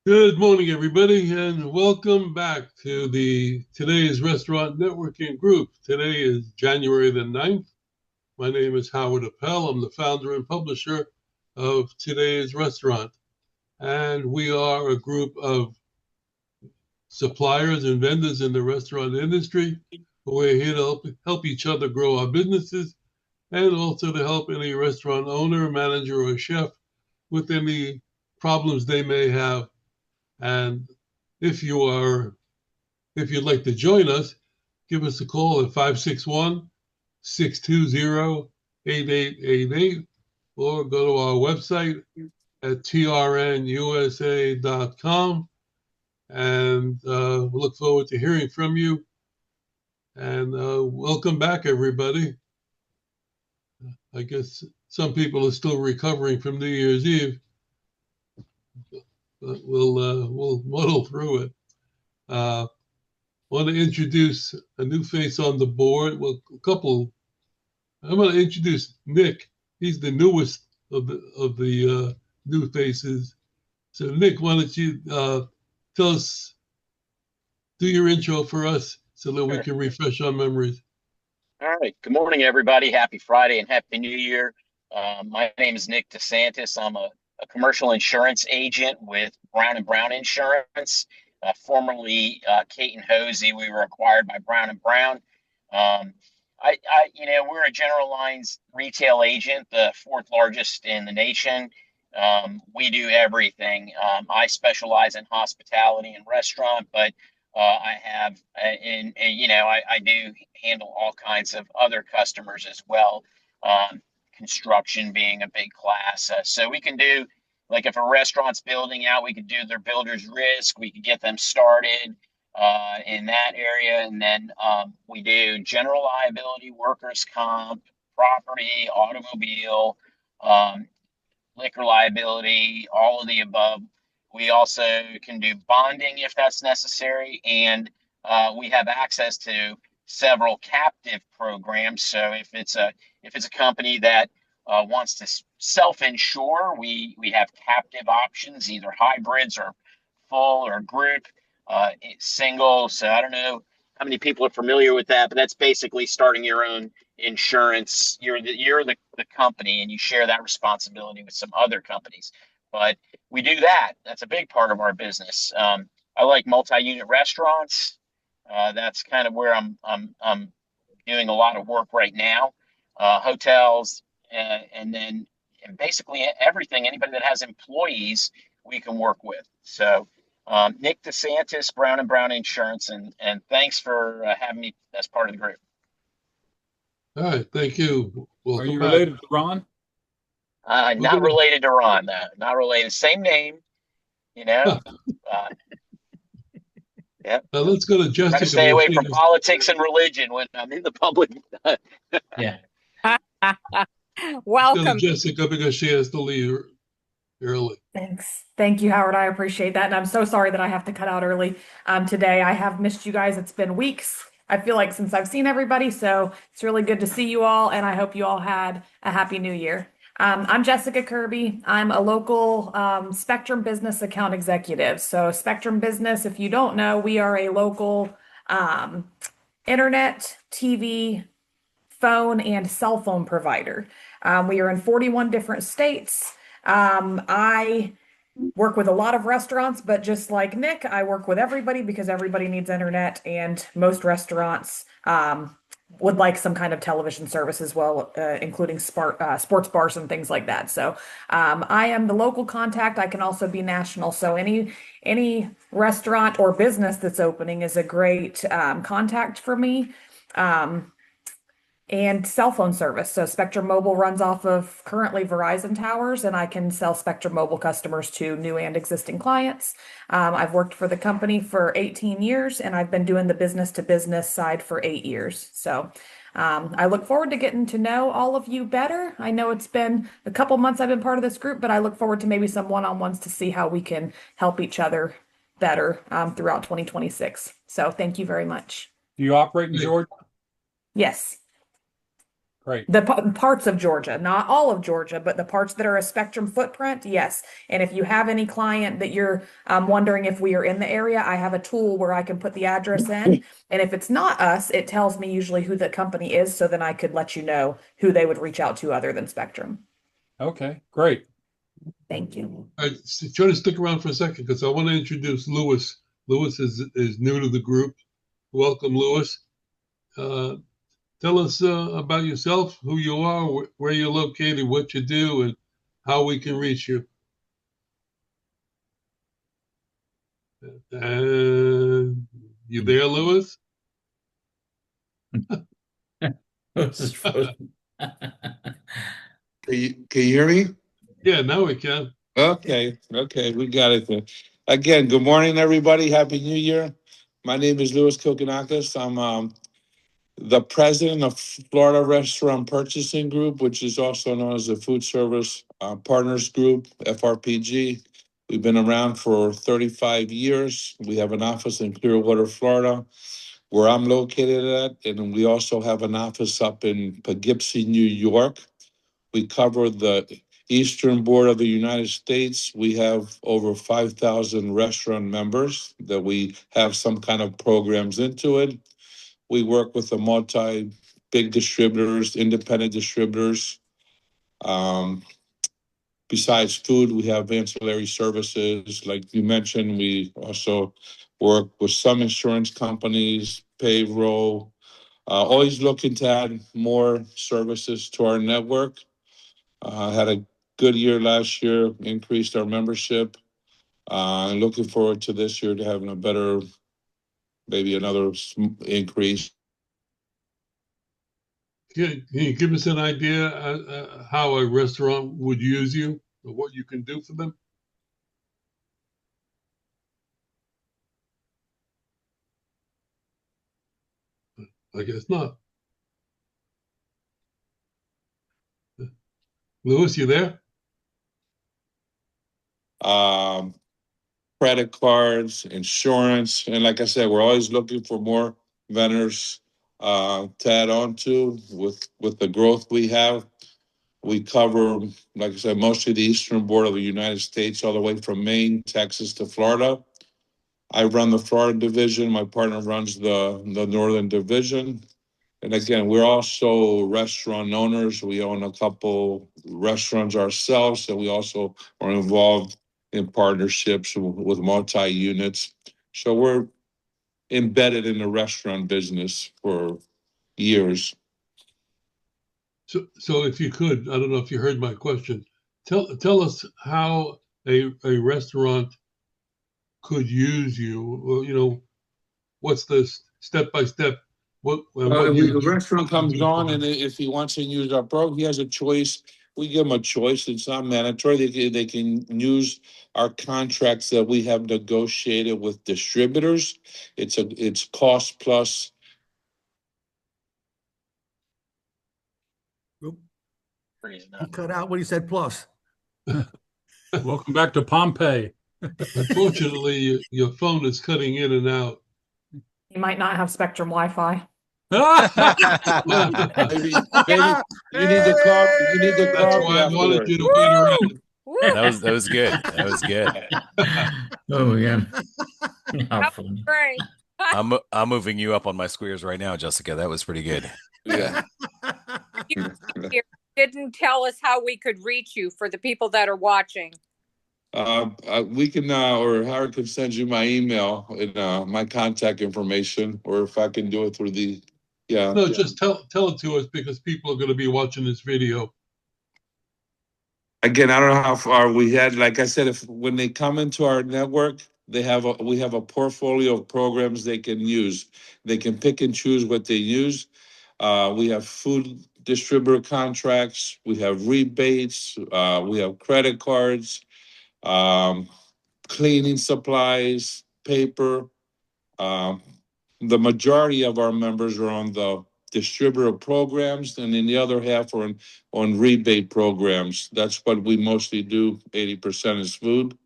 Good morning, everybody, and welcome back to today's Restaurant Networking Group. Today is January the 9th. My name is Howard Appel. I'm the founder and publisher of Today's Restaurant. And we are a group of suppliers and vendors in the restaurant industry. We're here to help each other grow our businesses and also to help any restaurant owner, manager, or chef with any problems they may have. And if if you'd like to join us, give us a call at 561-620-8888 or go to our website at trnusa.com. And we look forward to hearing from you. And welcome back, everybody. I guess some people are still recovering from New Year's Eve. But we'll muddle through it. Want to introduce a new face on the board. Well, a couple. I'm going to introduce Nick. He's the newest of the new faces. So, Nick, why don't you tell us, do your intro for us so that we can refresh our memories. All right. Good morning, everybody. Happy Friday and Happy New Year. My name is Nick DeSantis. I'm a commercial insurance agent with Brown & Brown Insurance, formerly Kate & Hosey. We were acquired by Brown & Brown. We're a general lines retail agent, the fourth largest in the nation. We do everything. I specialize in hospitality and restaurant, but I do handle all kinds of other customers as well. Construction being a big class. So we can do, like if a restaurant's building out, we could do their builder's risk. We could get them started in that area. And then we do general liability, workers' comp, property, automobile, liquor liability, all of the above. We also can do bonding if that's necessary. And we have access to several captive programs. So if it's a company that wants to self-insure, we have captive options, either hybrids or full or group, single. So I don't know how many people are familiar with that, but that's basically starting your own insurance. You're the company and you share that responsibility with some other companies. But we do that. That's a big part of our business. I like multi-unit restaurants. That's kind of where I'm doing a lot of work right now. Hotels, and then basically everything. Anybody that has employees, we can work with. So, Nick DeSantis, Brown & Brown Insurance, and thanks for having me as part of the group. All right, thank you. Are you related to Ron? Not related to Ron. Not related. Same name, you know. Yeah. Let's go to Jessica. Try to stay away from politics and religion when I'm in the public. Yeah. Welcome, Jessica, because she has to leave early. Thanks. Thank you, Howard. I appreciate that. And I'm so sorry that I have to cut out early today. I have missed you guys. It's been weeks, I feel like, since I've seen everybody. So it's really good to see you all. And I hope you all had a happy new year. I'm Jessica Kirby. I'm a local Spectrum Business Account Executive. So Spectrum Business, if you don't know, we are a local internet, TV, phone, and cell phone provider. We are in 41 different states. I work with a lot of restaurants, but just like Nick, I work with everybody because everybody needs internet, and most restaurants would like some kind of television service as well, including sports bars and things like that. So I am the local contact. I can also be national. So any restaurant or business that's opening is a great contact for me. And cell phone service. So Spectrum Mobile runs off of currently Verizon towers, and I can sell Spectrum Mobile customers to new and existing clients. I've worked for the company for 18 years, and I've been doing the business to business side for 8 years. So I look forward to getting to know all of you better. I know it's been a couple months I've been part of this group, but I look forward to maybe some one-on-ones to see how we can help each other better throughout 2026. So thank you very much. Do you operate in Georgia? Yes. Great. The parts of Georgia, not all of Georgia, but the parts that are a Spectrum footprint, yes. And if you have any client that you're wondering if we are in the area, I have a tool where I can put the address in. And if it's not us, it tells me usually who the company is, so then I could let you know who they would reach out to other than Spectrum. Okay, great. Thank you. All right, try to stick around for a second because I want to introduce Lewis. Lewis is new to the group. Welcome, Lewis. Uh, Tell us about yourself, who you are, where you're located, what you do, and how we can reach you. And you there, Lewis? This is frozen. Can you hear me? Yeah, now we can. Okay, we got it then. Again, good morning, everybody. Happy New Year. My name is Louis Kokkinakos. I'm the president of Florida Restaurant Purchasing Group, which is also known as the Food Service Partners Group, FRPG. We've been around for 35 years. We have an office in Clearwater, Florida, where I'm located at, and we also have an office up in Poughkeepsie, New York. We cover the eastern border of the United States. We have over 5,000 restaurant members that we have some kind of programs into it. We work with the big distributors, independent distributors. Besides food, we have ancillary services. Like you mentioned, we also work with some insurance companies, payroll, always looking to add more services to our network. Had a good year last year, increased our membership. And looking forward to this year to having a better, maybe another increase. Can you give us an idea how a restaurant would use you or what you can do for them? I guess not. Lewis, you there? Credit cards, insurance, and like I said, we're always looking for more vendors to add on to with the growth we have. We cover, like I said, mostly the eastern border of the United States, all the way from Maine, Texas to Florida. I run the Florida division. My partner runs the northern division. And again, we're also restaurant owners. We own a couple restaurants ourselves, and we also are involved in partnerships with multi-units. So we're embedded in the restaurant business for years. So if you could, I don't know if you heard my question. Tell us how a restaurant could use you. Well, what's the step by step? What The restaurant comes on, and if he wants to use our program, he has a choice. We give him a choice. It's not mandatory. They can use our contracts that we have negotiated with distributors. It's cost plus. He cut out what he said plus. Welcome back to Pompeii. Unfortunately, your phone is cutting in and out. You might not have Spectrum Wi-Fi. Maybe you need to call. You need to That's call why me I wanted afterwards. you to wait around. That was good. That was good. Oh yeah. How funny. Great. I'm moving you up on my squares right now, Jessica. That was pretty good. Yeah. You didn't tell us how we could reach you for the people that are watching. We can, or Howard can send you my email and my contact information, or if I can do it through the, yeah. No, just tell it to us because people are going to be watching this video. Again, I don't know how far we had. Like I said, if when they come into our network, we have a portfolio of programs they can use. They can pick and choose what they use. We have food distributor contracts. We have rebates. We have credit cards. Cleaning supplies, paper. The majority of our members are on the distributor programs, and then the other half are on rebate programs. That's what we mostly do. 80% is food.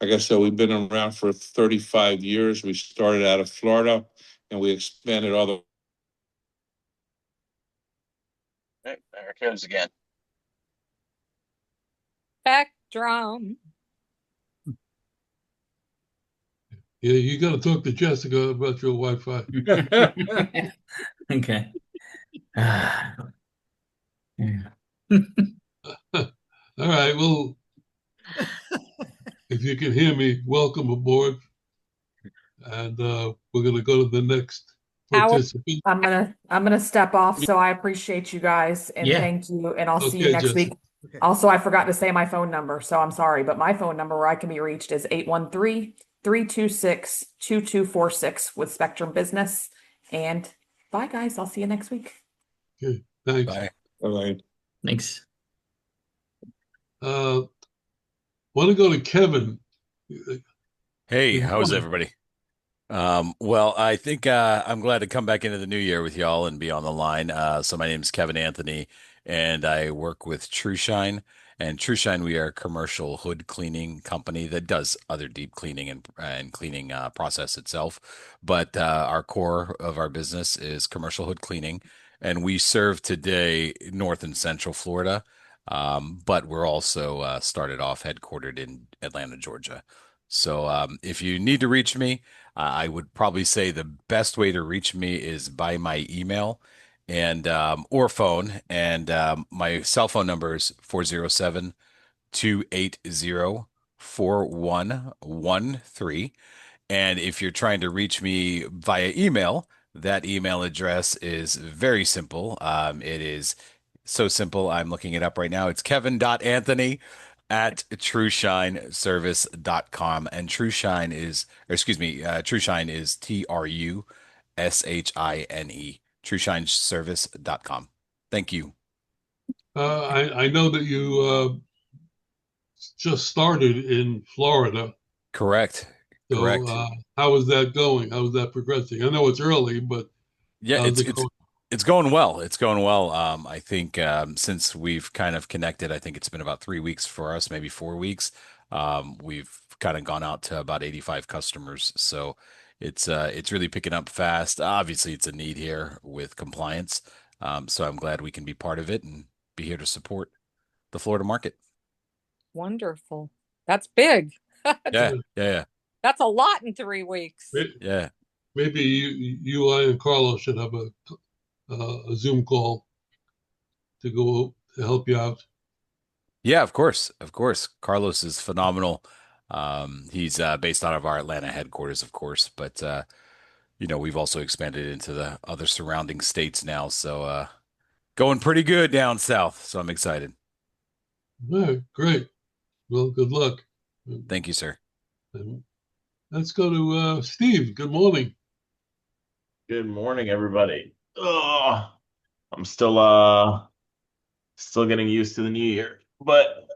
Like I said, we've been around for 35 years. We started out of Florida, and we expanded all the There it goes again. Spectrum. Yeah, you got to talk to Jessica about your Wi-Fi. Okay. Yeah. All right. Well, if you can hear me, welcome aboard. And we're going to go to the next How participant. I'm gonna step off. So I appreciate you guys and Yeah. thank you. And I'll see you Okay, next Jessica. week. Also, I forgot to say my phone number, so I'm sorry, but my phone number where I can be reached is 813-326-2246 with Spectrum Business. And bye guys. I'll see you next week. Okay, thanks. Bye. All right. Thanks. Want to go to Kevin. Hey, Good how's morning. everybody? Well, I think I'm glad to come back into the new year with y'all and be on the line. So my name is Kevin Anthony, and I work with TrueShine. And TrueShine, we are a commercial hood cleaning company that does other deep cleaning and cleaning process itself. But our core of our business is commercial hood cleaning, and we serve today North and Central Florida. But we're also started off headquartered in Atlanta, Georgia. So if you need to reach me, I would probably say the best way to reach me is by my email and or phone. And my cell phone number is 407-280-4113. And if you're trying to reach me via email, that email address is very simple. It is so simple. I'm looking it up right now. It's kevin.anthony@trueshineservice.com. And TrueShine is, or excuse me, TrueShine is TrueShine, TrueShineservice.com. Thank you. I know that you just started in Florida. Correct. So Correct. how is that going? How is that progressing? I know it's early, but Yeah, how's it going? it's going well. It's going well. I think since we've kind of connected, I think it's been about 3 weeks for us, maybe 4 weeks. We've kind of gone out to about 85 customers, so it's really picking up fast. Obviously, it's a need here with compliance, so I'm glad we can be part of it and be here to support the Florida market. Wonderful. That's big. Yeah, yeah, That's a lot in 3 weeks. yeah. Maybe I, and Carlos should have a Zoom call to go to help you out. Yeah, of course. Of course. Carlos is phenomenal. He's based out of our Atlanta headquarters, of course, but we've also expanded into the other surrounding states now, so going pretty good down south. So I'm excited. All right, great. Well, good luck. Thank you, sir. And let's go to Steve. Good morning. Good morning, everybody. Oh, I'm still getting used to the new year. But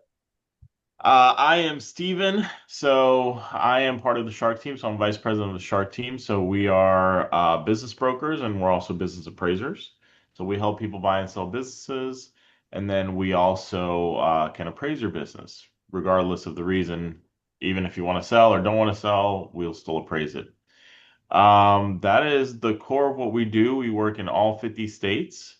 I am Steven, so I am part of the Shark team. So I'm vice president of the Shark team. So we are business brokers and we're also business appraisers. So we help people buy and sell businesses, and then we also can appraise your business, regardless of the reason. Even if you want to sell or don't want to sell, we'll still appraise it. That is the core of what we do. We work in all 50 states.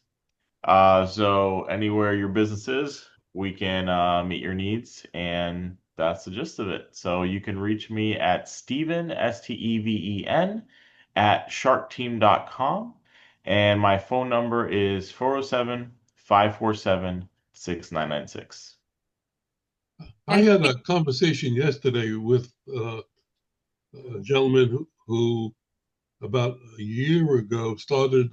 So anywhere your business is, we can meet your needs, and that's the gist of it. So you can reach me at Steven, Steven, at sharkteam.com. And my phone number is 407-547-6996. I had a conversation yesterday with a gentleman who about a year ago started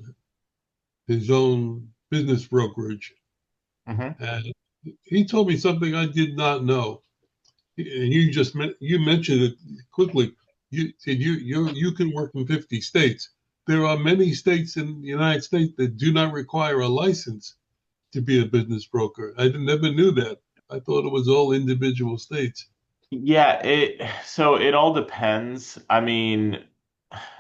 his own business brokerage. And he told me something I did not know. And you mentioned it quickly. You said you can work in 50 states. There are many states in the United States that do not require a license to be a business broker. I never knew that. I thought it was all individual states. Yeah, so it all depends. I mean,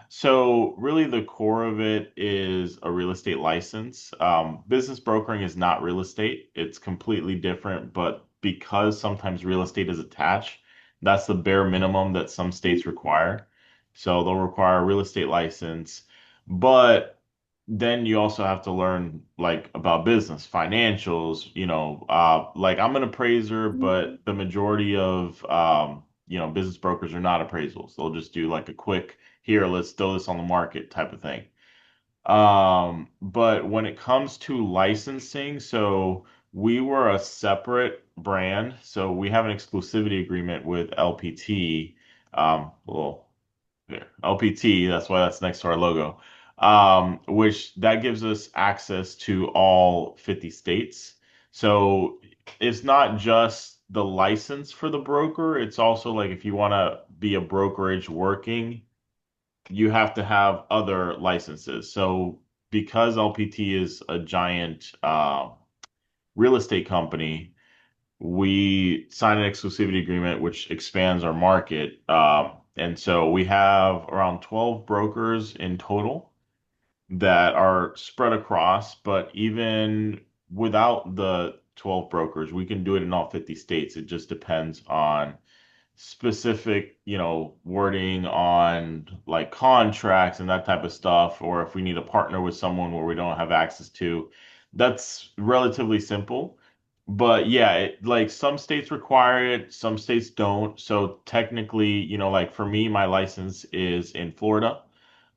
so really the core of it is a real estate license. Business brokering is not real estate. It's completely different, but because sometimes real estate is attached, that's the bare minimum that some states require. So they'll require a real estate license. But then you also have to learn like about business, financials, like I'm an appraiser, but the majority of business brokers are not appraisals. They'll just do like a quick here, let's throw this on the market type of thing. But when it comes to licensing, so we were a separate brand, so we have an exclusivity agreement with LPT. Well, there, LPT, that's why that's next to our logo. Which that gives us access to all 50 states. So it's not just the license for the broker, it's also like if you want to be a brokerage working, you have to have other licenses. So because LPT is a giant real estate company, we signed an exclusivity agreement which expands our market. And so we have around 12 brokers in total that are spread across, but even without the 12 brokers, we can do it in all 50 states. It just depends on specific, wording on like contracts and that type of stuff, or if we need to partner with someone where we don't have access to. That's relatively simple. But yeah, like some states require it, some states don't. So technically, like for me, my license is in Florida,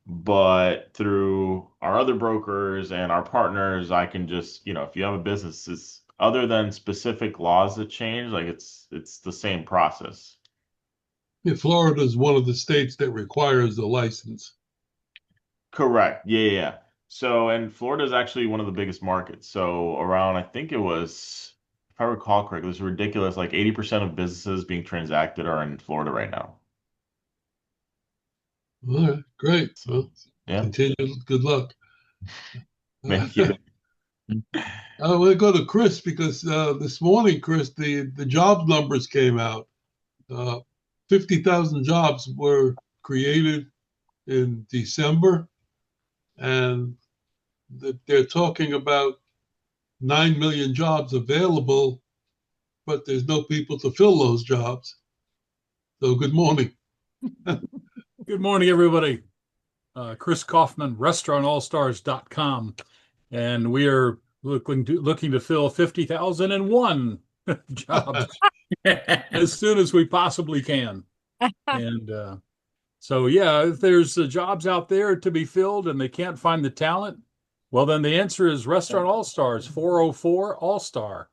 but through our other brokers and our partners, I can just, if you have a business, it's other than specific laws that change, like it's the same process. Yeah, Florida is one of the states that requires a license. Correct. Yeah, yeah, yeah. So, and Florida is actually one of the biggest markets. So, around, I think it was, if I recall correctly, it was ridiculous. Like 80% of businesses being transacted are in Florida right now. All right, great. So, Well, yeah, continue. Good luck. thank you. I want to go to Chris because this morning, Chris, the job numbers came out. 50,000 jobs were created in December, and they're talking about 9 million jobs available, but there's no people to fill those jobs. So good morning. Good morning, everybody. Chris Kaufman, restaurantallstars.com. And we are looking to fill 50,001 jobs as soon as we possibly can. And so, yeah, if there's jobs out there to be filled and they can't find the talent, well, then the answer is Restaurant All Stars, 404 All Star.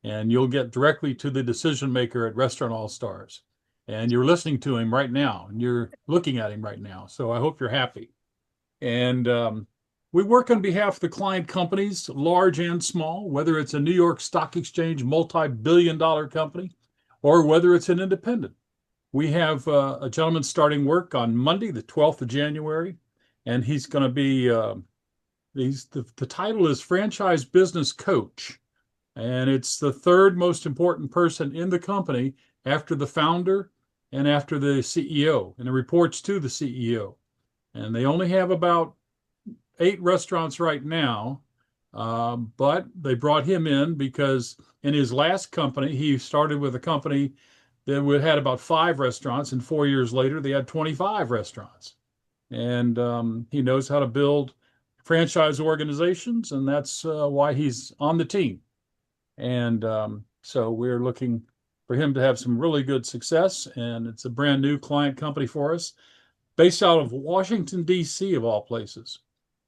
And you'll get directly to the decision maker at Restaurant All Stars. And you're listening to him right now, and you're looking at him right now. So I hope you're happy. And we work on behalf of the client companies, large and small, whether it's a New York Stock Exchange multi-billion-dollar company or whether it's an independent. We have a gentleman starting work on Monday, the 12th of January, and he's going to be, the title is Franchise Business Coach. And it's the third most important person in the company after the founder and after the CEO, and it reports to the CEO. And they only have about 8 restaurants right now, but they brought him in because in his last company, he started with a company that had about 5 restaurants, and 4 years later, they had 25 restaurants. And he knows how to build franchise organizations, and that's why he's on the team. And so we're looking for him to have some really good success, and it's a brand new client company for us, based out of Washington, D.C., of all places.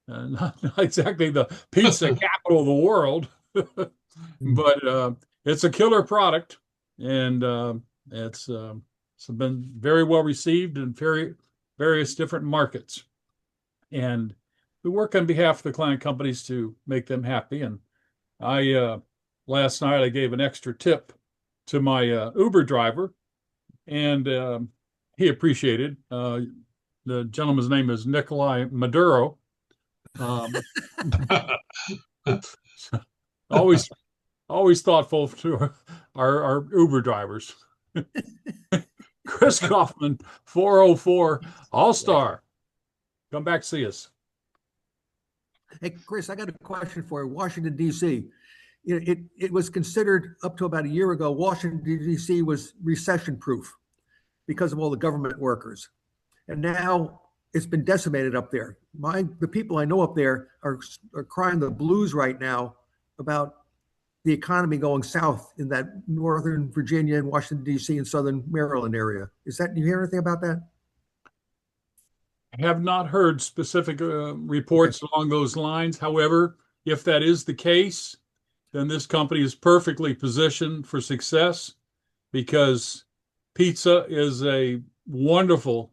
Not exactly the pizza capital of the world, but it's a killer product, and it's been very well received in various different markets. And we work on behalf of the client companies to make them happy. And last night I gave an extra tip to my Uber driver, and he appreciated. The gentleman's name is Nikolai Maduro. Always thoughtful to our Uber drivers. Chris Kaufman, 404 All Star. Come back, see us. Hey, Chris, I got a question for you. Washington, D.C. It was considered up to about a year ago, Washington, D.C. was recession proof because of all the government workers. And now it's been decimated up there. The people I know up there are crying the blues right now about the economy going south in that Northern Virginia and Washington, D.C. and Southern Maryland area. Do you hear anything about that? I have not heard specific reports along those lines. However, if that is the case, then this company is perfectly positioned for success because pizza is a wonderful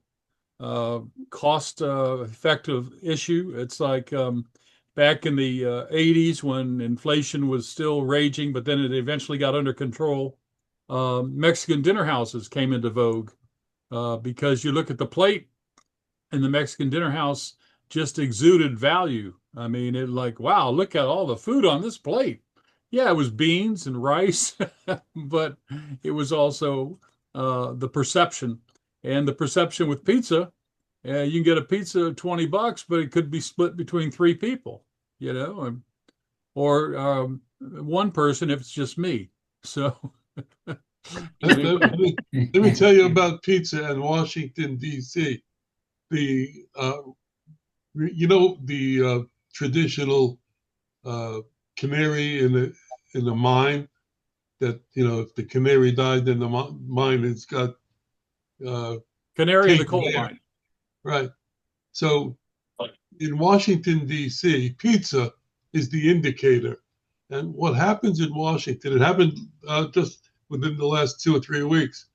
cost effective issue. It's like back in the 80s when inflation was still raging, but then it eventually got under control. Mexican dinner houses came into vogue because you look at the plate and the Mexican dinner house just exuded value. I mean, it like, wow, look at all the food on this plate. Yeah, it was beans and rice, but it was also the perception. And the perception with pizza, you can get a pizza at $20, but it could be split between three people, or one person if it's just me. So Let me tell you about pizza in Washington, D.C. The the traditional canary in the mine that if the canary died in the mine, it's got canary in the coal air. mine. Right. So in Washington, D.C., pizza is the indicator. And what happens in Washington, it happened just within the last 2 or 3 weeks,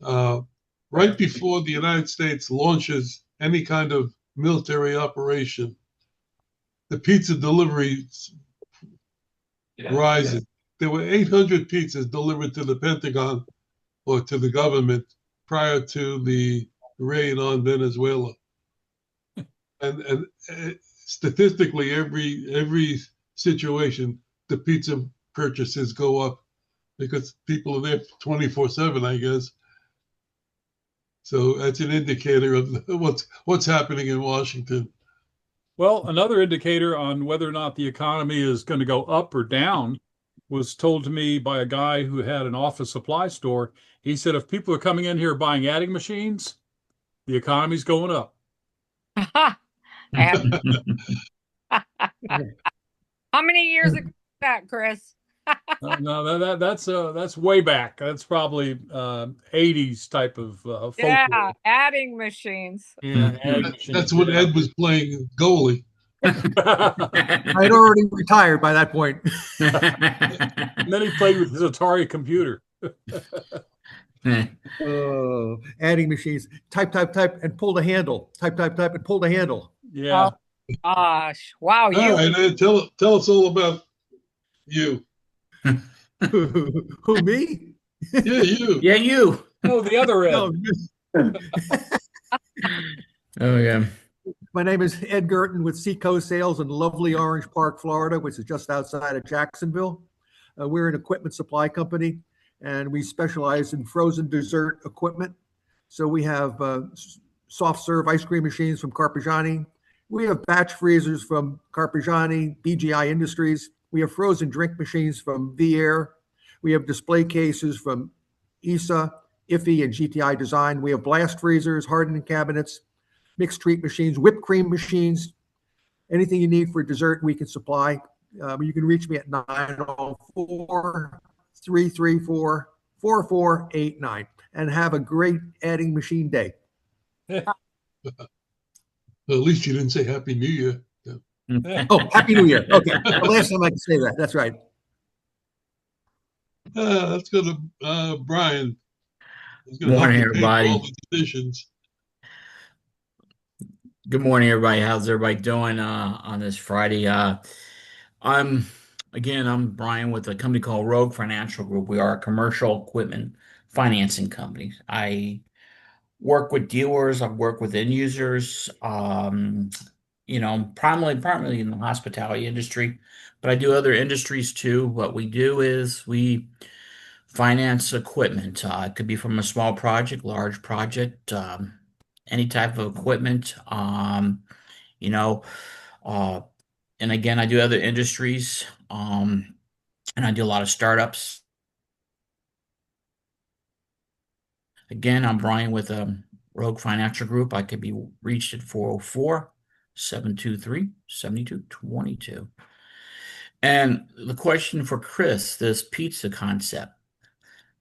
right before the United States launches any kind of military operation, the pizza deliveries rises. There were 800 pizzas delivered to the Pentagon or to the government prior to the raid on Venezuela. And statistically, every situation, the pizza purchases go up because people are there 24/7, I guess. So that's an indicator of what's happening in Washington. Well, another indicator on whether or not the economy is going to go up or down was told to me by a guy who had an office supply store. He said if people are coming in here buying adding machines, the economy's going up. How many years ago was that, Chris? No, that's way back. That's probably 80s type of folklore. Yeah, adding machines. Yeah, adding machines. That's when Ed was playing goalie. I'd already retired by that point. And then he played with his Atari computer. Adding machines. Type, and pull the handle. Type, and pull the handle. Yeah. Oh, gosh. Wow. All right, Ed, tell us all about you. Who, me? Yeah, you. Yeah, you. Oh, the other Ed. Oh, yeah. My name is Ed Gerton with Seacoast Sales in lovely Orange Park, Florida, which is just outside of Jacksonville. We're an equipment supply company, and we specialize in frozen dessert equipment. So we have soft serve ice cream machines from Carpigiani. We have batch freezers from Carpigiani, BGI Industries. We have frozen drink machines from V-Air. We have display cases from ISA, IFI, and GTI Design. We have blast freezers, hardened cabinets, mixed treat machines, whipped cream machines. Anything you need for dessert, we can supply. You can reach me at 904-334-4489 and have a great adding machine day. Well, at least you didn't say Happy New Year. Oh, Happy New Year. Okay. The last time I could say that. That's right. Let's go to Brian. Good morning, everybody. All the decisions. Good morning, everybody. How's everybody doing on this Friday? I'm Brian with a company called Rogue Financial Group. We are a commercial equipment financing company. I work with dealers. I work with end users. Primarily in the hospitality industry, but I do other industries too. What we do is we finance equipment. It could be from a small project, large project, any type of equipment. And again, I do other industries, and I do a lot of startups. Again, I'm Brian with Rogue Financial Group. I could be reached at 404-723-7222. And the question for Chris, this pizza concept,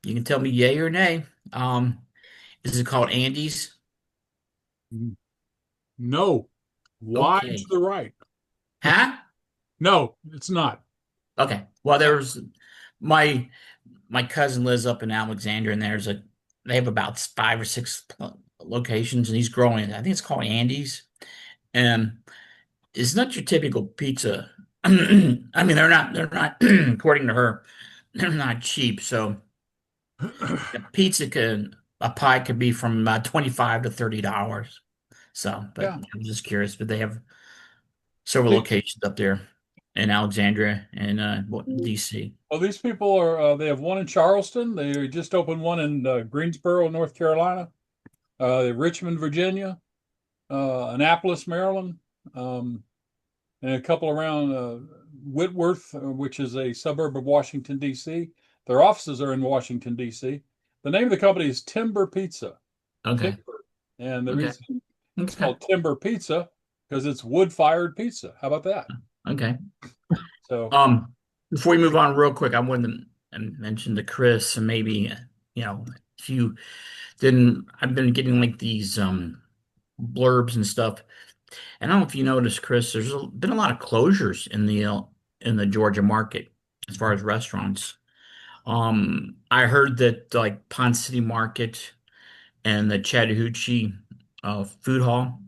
you can tell me yay or nay. Is it called Andy's? No. Wide to Okay. the right. Huh? No, it's not. Okay. Well, there's my cousin lives up in Alexandria, and they have about 5 or 6 locations, and he's growing. I think it's called Andy's, and it's not your typical pizza. I mean, they're not according to her, they're not cheap. So a pie could be from about $25 to $30. So, but Yeah. I'm just curious, but they have several See, locations up there in Alexandria and DC. well, these people they have one in Charleston. They just opened one in Greensboro, North Carolina, Richmond, Virginia, Annapolis, Maryland, um, and a couple around Whitworth, which is a suburb of Washington, D.C. Their offices are in Washington, D.C. The name of the company is Timber Pizza. Okay. Timber. And the Okay. reason it's Okay. called Timber Pizza because it's wood-fired pizza. How about that? Okay. So, Before we move on real quick, I wanted to mention to Chris, and maybe, if you didn't, I've been getting like these blurbs and stuff. And I don't know if you noticed, Chris, there's been a lot of closures in the Georgia market as far as restaurants. I heard that like Pond City Market and the Chattahoochee Food Hall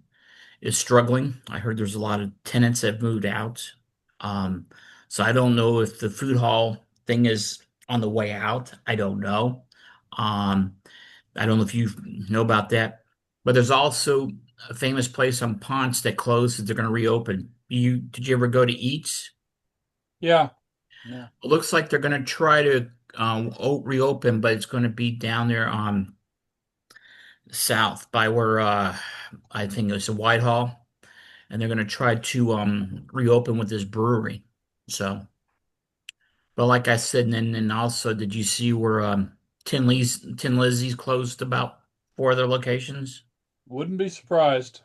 is struggling. I heard there's a lot of tenants that have moved out. Um, so I don't know if the food hall thing is on the way out. I don't know. Um, I don't know if you know about that. But there's also a famous place on Ponce that closed that they're going to reopen. Did you ever go to Eats? yeah. Yeah. It looks like they're going to try to reopen, but it's going to be down there on south by where I think it was a Whitehall, and they're going to try to reopen with this brewery. So, but like I said, and then also, did you see where Tin Lizzie's closed about 4 other locations? Wouldn't be surprised.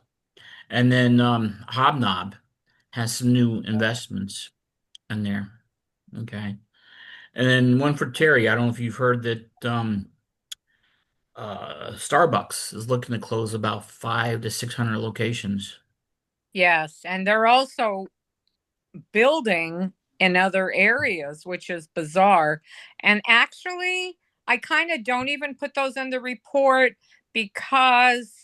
And then Hobnob has some new investments in there. Okay. And then one for Terry. I don't know if you've heard that Starbucks is looking to close about 500 to 600 locations. Yes, and they're also building in other areas, which is bizarre. And actually, I kind of don't even put those in the report because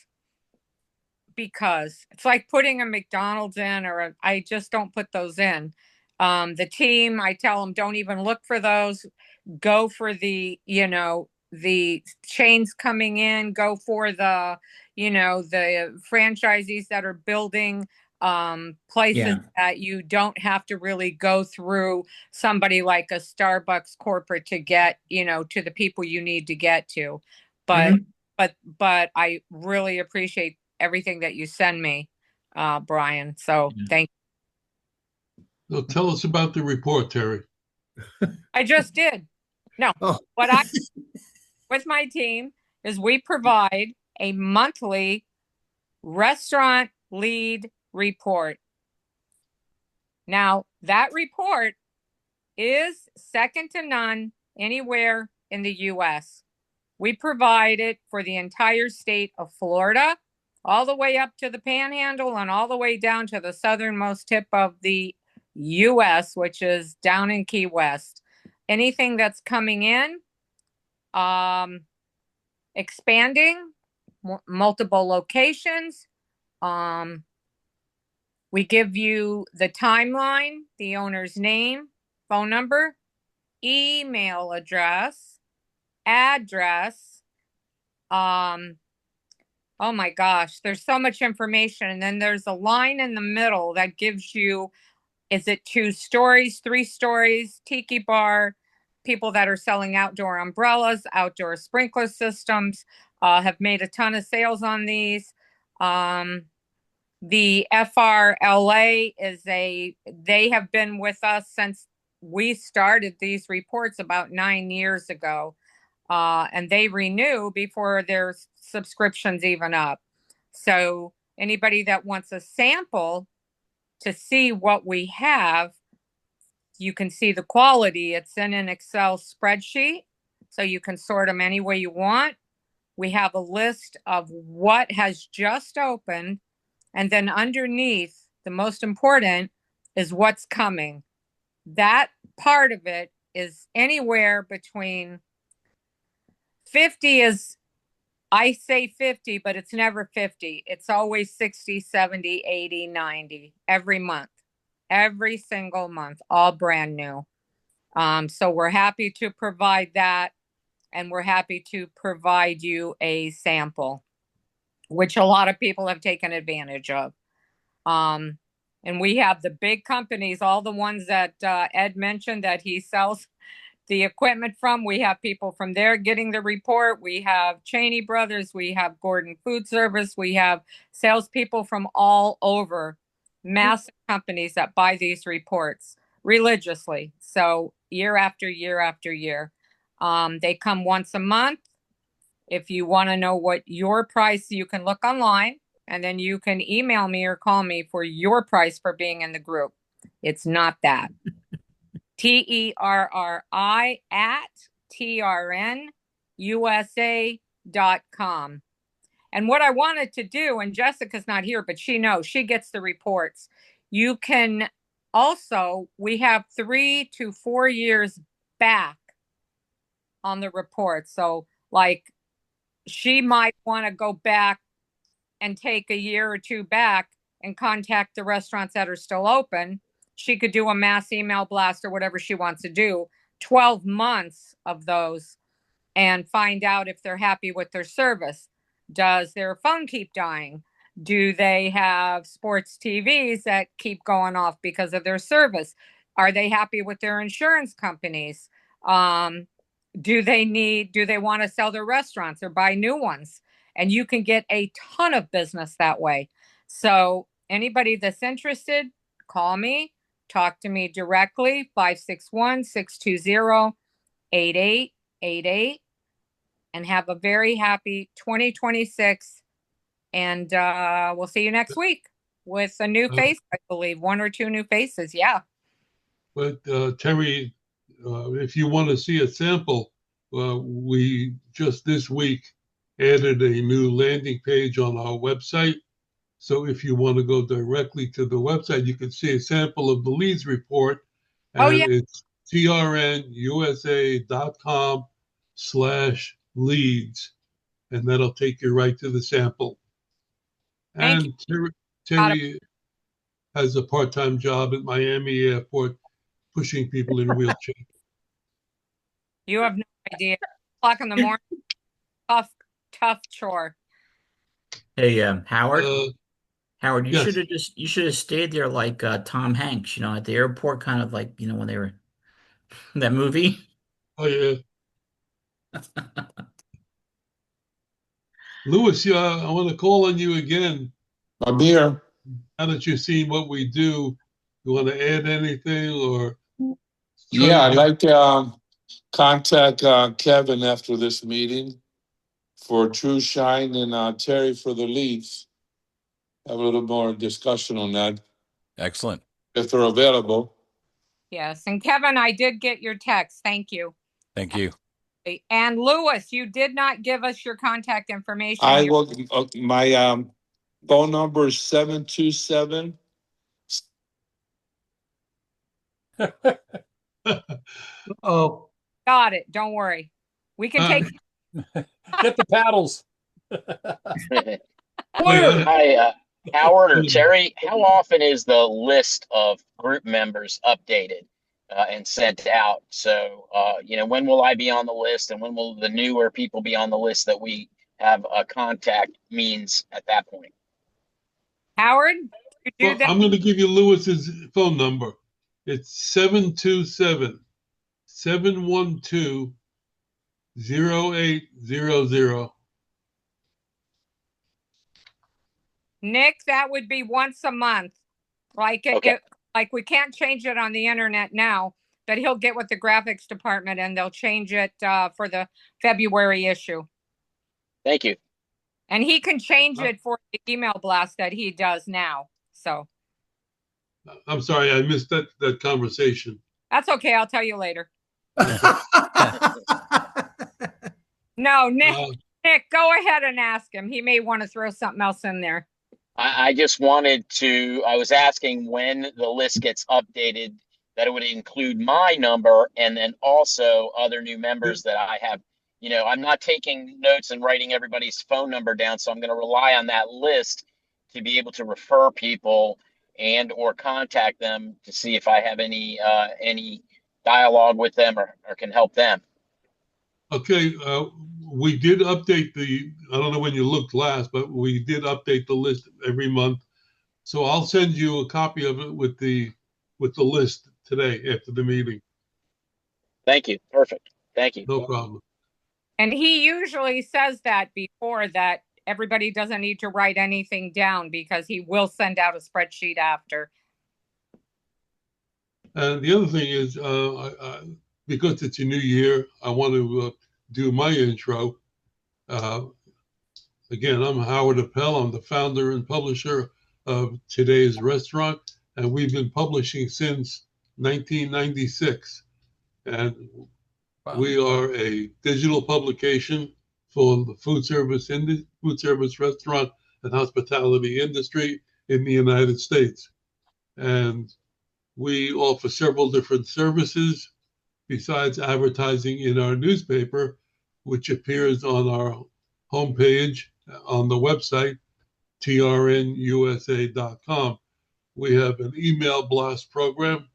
it's like putting a McDonald's in, I just don't put those in. The team, I tell them, don't even look for those. Go for the chains coming in, go for the franchisees that are building places Yeah. that you don't have to really go through somebody like a Starbucks corporate to get, to the people you need to get to. But Mhm. but I really appreciate everything that you send me, Brian. So thank So tell us about the report, Terry. I just did. No, Oh, what I with my team is we provide a monthly restaurant lead report. Now, that report is second to none anywhere in the US. We provide it for the entire state of Florida, all the way up to the Panhandle and all the way down to the southernmost tip of the US, which is down in Key West. Anything that's coming in, expanding, multiple locations. We give you the timeline, the owner's name, phone number, email address. Oh my gosh, there's so much information. And then there's a line in the middle that gives you, is it 2 stories, 3 stories, tiki bar, people that are selling outdoor umbrellas, outdoor sprinkler systems, have made a ton of sales on these. The FRLA they have been with us since we started these reports about 9 years ago. and they renew before their subscription's even up. So anybody that wants a sample to see what we have, you can see the quality. It's in an Excel spreadsheet, so you can sort them any way you want. We have a list of what has just opened, and then underneath, the most important is what's coming. That part of it is anywhere between 50 is, I say 50, but it's never 50. It's always 60, 70, 80, 90 every month, every single month, all brand new. So we're happy to provide that, and we're happy to provide you a sample, which a lot of people have taken advantage of. And we have the big companies, all the ones that Ed mentioned that he sells the equipment from. We have people from there getting the report. We have Cheney Brothers. We have Gordon Food Service. We have salespeople from all over, massive companies that buy these reports religiously. So year after year after year. They come once a month. If you want to know what your price, you can look online, and then you can email me or call me for your price for being in the group. It's not that. TERRI at TRNUSA.com. And what I wanted to do, and Jessica's not here, but she knows, she gets the reports. You can also, we have 3 to 4 years back on the report. So like she might want to go back and take a year or two back and contact the restaurants that are still open. She could do a mass email blast or whatever she wants to do, 12 months of those, and find out if they're happy with their service. Does their phone keep dying? Do they have sports TVs that keep going off because of their service? Are they happy with their insurance companies? Do they want to sell their restaurants or buy new ones? And you can get a ton of business that way. So anybody that's interested, call me, talk to me directly, 561-620-8888, and have a very happy 2026. And we'll see you next week with a new face, I believe, 1 or 2 new faces. Yeah. But Terry, if you want to see a sample, we just this week added a new landing page on our website. So if you want to go directly to the website, you can see a sample of the leads report. And it's trnusa.com/leads. And that'll take you right to the sample. And Terry has a part-time job at Miami Airport pushing people in wheelchairs. You have no idea. o'clock in the morning, tough chore. Hey, Howard. Howard, yes. you should have stayed there like Tom Hanks, at the airport, kind of like, when they were in that movie. Oh yeah. Louis, I want to call on you again. I'm here. Now that you've seen what we do, you want to add anything or? Yeah, I'd like to contact Kevin after this meeting for True Shine and Terry for the leads. Have a little more discussion on that. Excellent. If they're available. Yes. And Kevin, I did get your text. Thank you. Thank you. And Louis, you did not give us your contact information. I will. My phone number is 727. Oh, got it. Don't worry. We can take. Get the paddles. Hi, Howard or Terry, how often is the list of group members updated and sent out? So, when will I be on the list, and when will the newer people be on the list that we have a contact means at that point? Howard, you do that? I'm going to give you Louis's phone number. It's 727-712-0800. Nick, that would be once a month. Like Okay. like we can't change it on the internet now, that he'll get with the graphics department and they'll change it for the February issue. Thank you. And he can change it for the email blast that he does now. So I'm sorry, I missed that conversation. that's okay. I'll tell you later. No, Nick, go ahead and ask him. He may want to throw something else in there. I just wanted to, I was asking when the list gets updated, that it would include my number and then also other new members that I have. You know, I'm not taking notes and writing everybody's phone number down, so I'm going to rely on that list to be able to refer people and or contact them to see if I have any dialogue with them or can help them. Okay, we did update I don't know when you looked last, but we did update the list every month. So I'll send you a copy of it with the list today after the meeting. Thank you. Perfect. Thank you. No problem. And he usually says that before, that everybody doesn't need to write anything down because he will send out a spreadsheet after. And the other thing is, because it's a new year, I want to do my intro. Again, I'm Howard Appel. I'm the founder and publisher of Today's Restaurant, and we've been publishing since 1996. And we are a digital publication for the food service, restaurant, and hospitality industry in the United States. And we offer several different services besides advertising in our newspaper, which appears on our homepage on the website, trnusa.com. We have an email blast program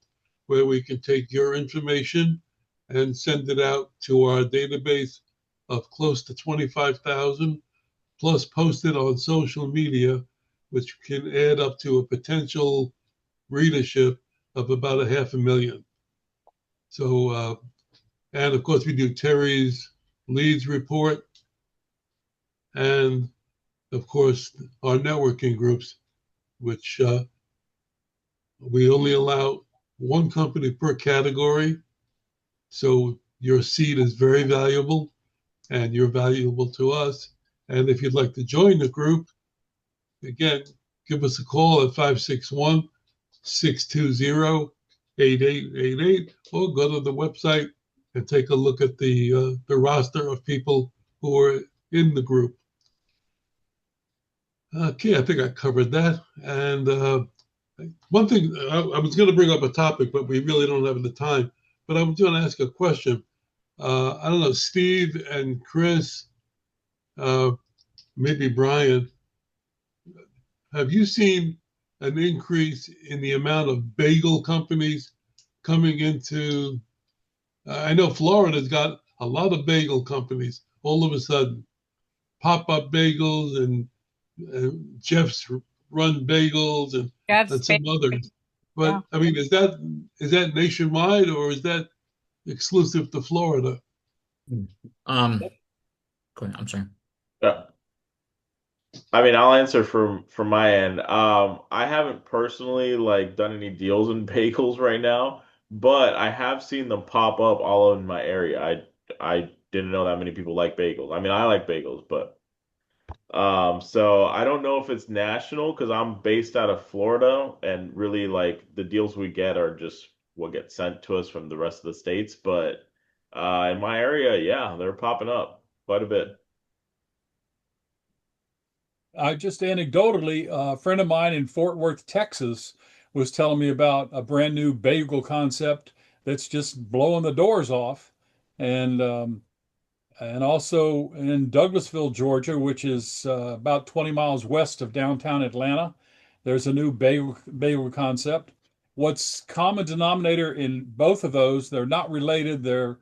where we can take your information and send it out to our database of close to 25,000, plus post it on social media, which can add up to a potential readership of about 500,000. So, and of course we do Terry's Leads Report, and of course our networking groups, which we only allow one company per category. So your seed is very valuable and you're valuable to us. And if you'd like to join the group, again, give us a call at 561-620-8888 or go to the website and take a look at the roster of people who are in the group. Okay, I think I covered that. And one thing, I was going to bring up a topic, but we really don't have the time. But I was going to ask a question. I don't know, Steve and Chris, maybe Brian, have you seen an increase in the amount of bagel companies coming into? I know Florida's got a lot of bagel companies all of a sudden, pop-up bagels and Jeff's Run Bagels and some others. But yeah. I mean, is that nationwide or is that exclusive to Florida? Go ahead. I'm sorry. Yeah. I mean, I'll answer from my end. I haven't personally done any deals in bagels right now, but I have seen them pop up all in my area. I didn't know that many people like bagels. I mean, I like bagels, but so I don't know if it's national because I'm based out of Florida and really the deals we get are just what gets sent to us from the rest of the states. But in my area, yeah, they're popping up quite a bit. Just anecdotally, a friend of mine in Fort Worth, Texas, was telling me about a brand new bagel concept that's just blowing the doors off. And also in Douglasville, Georgia, which is about 20 miles west of downtown Atlanta, there's a new bagel concept. What's common denominator in both of those, they're not related. They're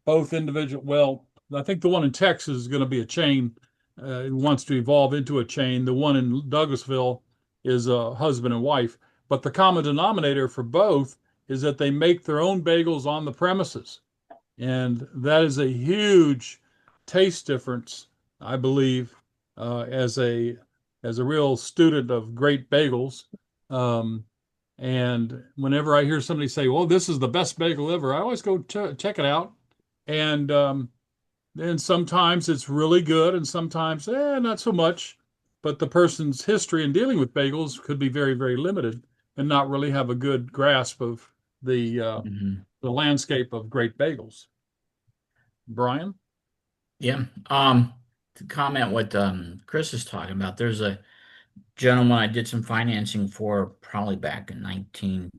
both individual. Well, I think the one in Texas is going to be a chain. It wants to evolve into a chain. The one in Douglasville is a husband and wife. But the common denominator for both is that they make their own bagels on the premises. And that is a huge taste difference, I believe, as a real student of great bagels. And whenever I hear somebody say, "Well, this is the best bagel ever," I always go check it out. And then sometimes it's really good, and sometimes not so much. But the person's history in dealing with bagels could be very, very limited and not really have a good grasp of Mhm. the landscape of great bagels. Brian? Yeah. To comment what Chris is talking about, there's a gentleman I did some financing for probably back in 19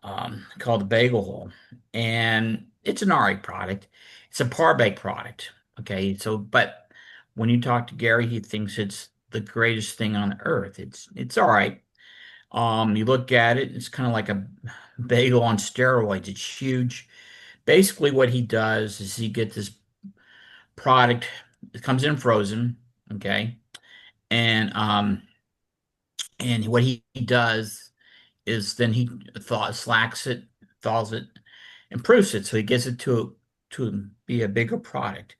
called the Bagel Hole, and it's an RA product. It's a par bake product. Okay, so but when you talk to Gary, he thinks it's the greatest thing on earth. It's all right. You look at it, it's kind of like a bagel on steroids. It's huge. Basically, what he does is he gets this product. It comes in frozen, okay, and what he does is then he slacks it, thaws it, improves it, so he gets it to be a bigger product.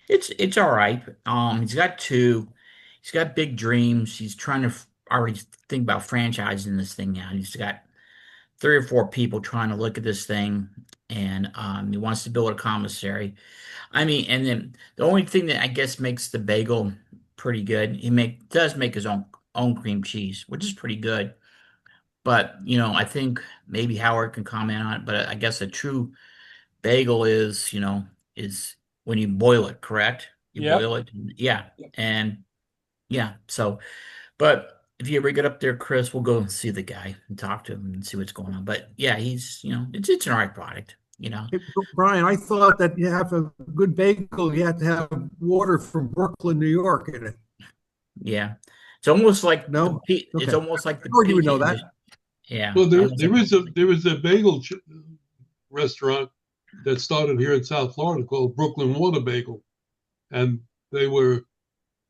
It's all right. He's got big dreams. He's trying to already think about franchising this thing now. He's got 3 or 4 people trying to look at this thing, and he wants to build a commissary. I mean, and then the only thing that I guess makes the bagel pretty good, does make his own cream cheese, which is pretty good. But I think maybe Howard can comment on it. But I guess a true bagel is when you boil it, correct? You Yep. boil it, yeah, and yeah. So, but if you ever get up there, Chris, we'll go and see the guy and talk to him and see what's going on. But yeah, it's an art product. Hey, Brian, I thought that you have a good bagel, you have to have water from Brooklyn, New York in it. Yeah, it's almost like No? It's Okay. almost like the Or you would know PJ. that. Yeah, Well, almost like- there is a bagel restaurant that started here in South Florida called Brooklyn Water Bagel, and they were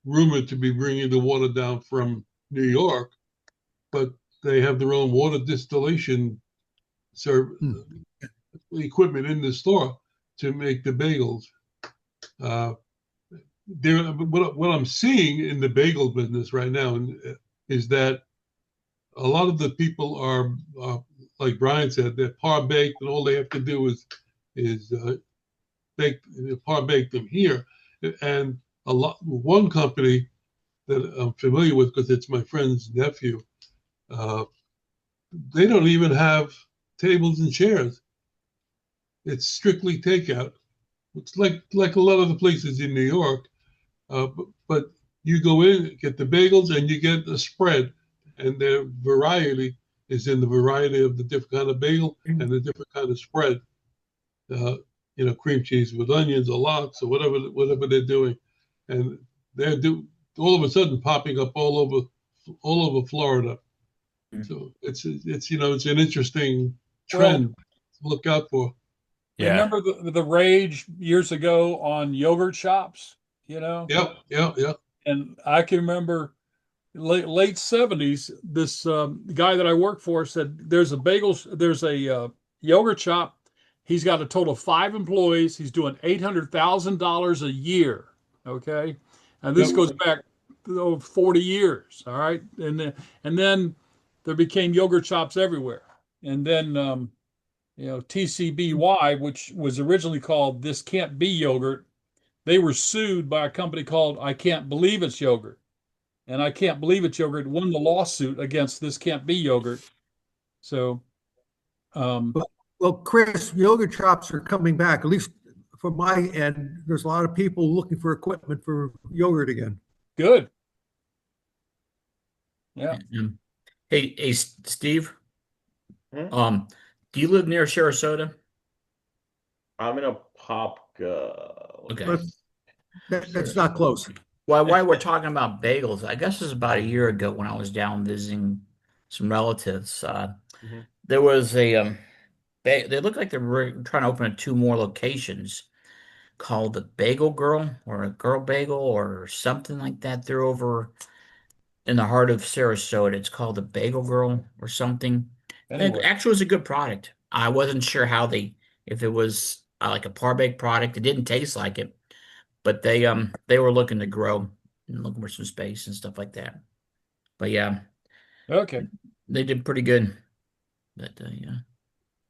rumored to be bringing the water down from New York, but they have their own water distillation equipment in the store to make the bagels. What I'm seeing in the bagel business right now is that a lot of the people are like Brian said, they're par baked, and all they have to do is bake par bake them here. And one company that I'm familiar with because it's my friend's nephew, they don't even have tables and chairs. It's strictly takeout. It's like a lot of the places in New York, but you go in, get the bagels, and you get a spread, and their variety is in the variety of the different kind of bagel and the different kind of spread. Cream cheese with onions or lox or whatever they're doing, and they're all of a sudden popping up all over Florida. So it's an interesting trend to look out for. Yeah. Remember the rage years ago on yogurt shops, Yep. And I can remember late 70s, this guy that I work for said there's a yogurt shop. He's got a total of 5 employees. He's doing $800,000 a year. Okay. And this goes back 40 years. All right. And then there became yogurt shops everywhere. And then, TCBY, which was originally called This Can't Be Yogurt, they were sued by a company called I Can't Believe It's Yogurt. And I Can't Believe It's Yogurt won the lawsuit against This Can't Be Yogurt. So, Well, Chris, yogurt shops are coming back, at least from my end. There's a lot of people looking for equipment for yogurt again. good. Yeah. Hey, Steve. Hmm? Do you live near Sarasota? I'm in a Okay. That's not close. Well, why we're talking about bagels, I guess it was about a year ago when I was down visiting some relatives. There was they looked like they were trying to open 2 more locations called the Bagel Girl or a Girl Bagel or something like that. They're over in the heart of Sarasota. It's called the Bagel Girl or something. It Anyway, actually was a good product. I wasn't sure if it was like a par baked product. It didn't taste like it, but they were looking to grow and looking for some space and stuff like that. But yeah, okay. they did pretty good. But yeah.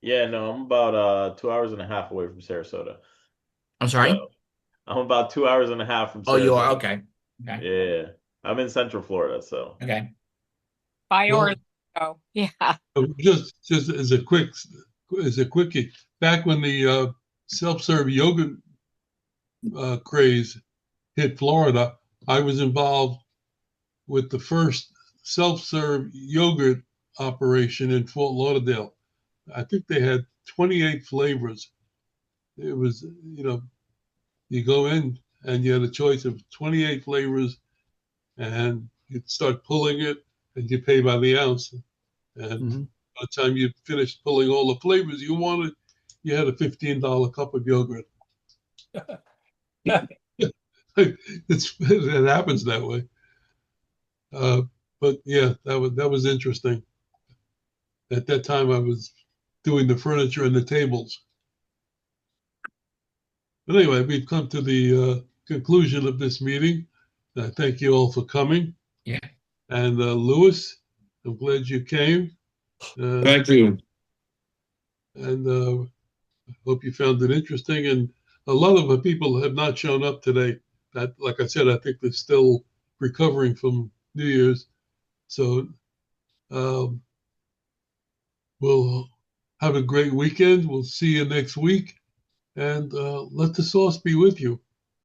Yeah, no, I'm about 2 hours and a half away from Sarasota. I'm sorry. So I'm about 2 hours and a half from Oh, you are Sarasota. okay. Okay. Yeah, I'm in Central Florida, so Okay. By Well, Orlando. Yeah. just as a quickie, back when the self-serve yogurt craze hit Florida, I was involved with the first self-serve yogurt operation in Fort Lauderdale. I think they had 28 flavors. It was, you go in and you had a choice of 28 flavors, and you'd start pulling it, and you pay by the ounce. And Mhm. by the time you finished pulling all the flavors you wanted, you had a $15 cup of yogurt. It happens that way. But yeah, that was interesting. At that time, I was doing the furniture and the tables. But anyway, we've come to the conclusion of this meeting. Thank you all for coming. Yeah. And Louis, I'm glad you came. Thank you. And hope you found it interesting. And a lot of the people have not shown up today. That, like I said, I think they're still recovering from New Year's. So we'll have a great weekend. We'll see you next week. And let the sauce be with you.